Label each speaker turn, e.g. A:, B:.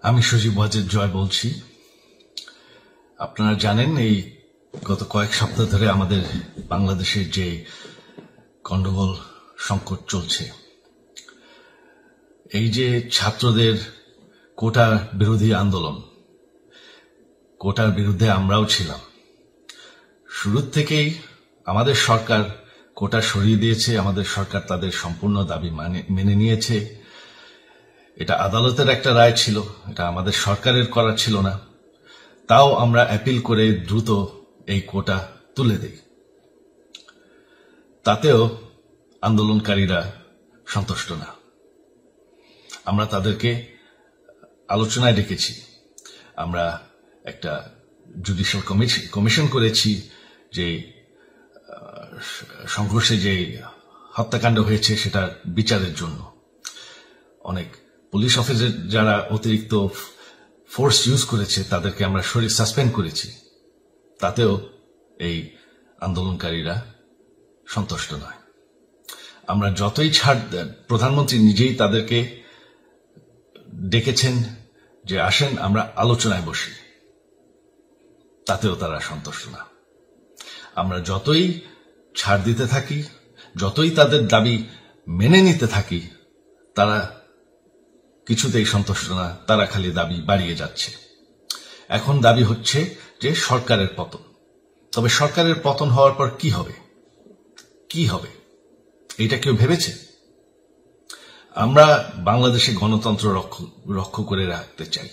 A: আমি সজীব ওয়াজেদ জয় বলছি। আপনারা জানেন এই গত কয়েক সপ্তাহ ধরে আমাদের বাংলাদেশের যে গন্ডগোল সংকট চলছে, এই যে ছাত্রদের কোটা বিরোধী আন্দোলন, কোটার বিরুদ্ধে আমরাও ছিলাম। শুরুর থেকেই আমাদের সরকার কোটা সরিয়ে দিয়েছে, আমাদের সরকার তাদের সম্পূর্ণ দাবি মেনে নিয়েছে। এটা আদালতের একটা রায় ছিল, এটা আমাদের সরকারের করা ছিল না। তাও আমরা অ্যাপিল করে দ্রুত এই কোটা তুলে দেই। তাতেও আন্দোলনকারীরা সন্তুষ্ট না। আমরা তাদেরকে আলোচনায় ডেকেছি, আমরা একটা জুডিশিয়াল কমিশন করেছি, যে সংঘর্ষে যে হত্যাকাণ্ড হয়েছে সেটার বিচারের জন্য। অনেক পুলিশ অফিসার যারা অতিরিক্ত ফোর্স ইউজ করেছে তাদেরকে আমরা সাসপেন্ড করেছি। তাতেও এই আন্দোলনকারীরা সন্তুষ্ট নয়। আমরা যতই ছাড়, প্রধানমন্ত্রী নিজেই তাদেরকে ডেকেছেন যে আসেন আমরা আলোচনায় বসি, তাতেও তারা সন্তুষ্ট না। আমরা যতই ছাড় দিতে থাকি, যতই তাদের দাবি মেনে নিতে থাকি, তারা কিছুতেই সন্তুষ্ট না, তারা খালি দাবি বাড়িয়ে যাচ্ছে। এখন দাবি হচ্ছে যে সরকারের পতন। তবে সরকারের পতন হওয়ার পর কি হবে, কি হবে এটা কেউ ভেবেছে? আমরা বাংলাদেশে গণতন্ত্র রক্ষা করে রাখতে চাই।